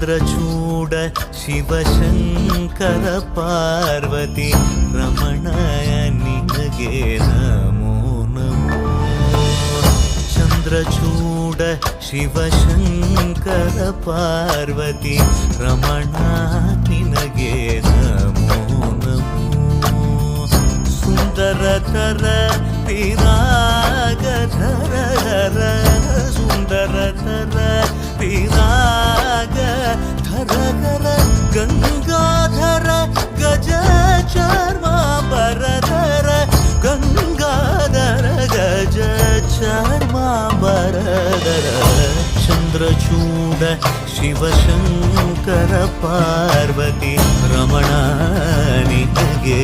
ಚಂದ್ರಚೂಡ ಶಿವಶಂಕರ ಪಾರ್ವತಿ ರಮಣಯ ನಿನಗೆ ನಮೋ ನಮೋ. ಚಂದ್ರಚೂಡ ಶಿವಶಂಕರ ಪಾರ್ವತಿ ರಮಣ ನಿನಗೆ ನಮೋ ನಮೋ. ಸುಂದರತರ ವಿರಾಗಧರ ಸುಂದರತರ ವಿರಾಗಧರ ಗಂಗಾಧರ ಗಜ ಚರ್ಮಾಂಬರಧರ ಗಂಗಾಧರ ಗಜ ಚರ್ಮಾಂಬರಧರ. ಚಂದ್ರಚೂಡ ಶಿವಶಂಕರ ಪಾರ್ವತಿ ರಮಣ ನಿನಗೆ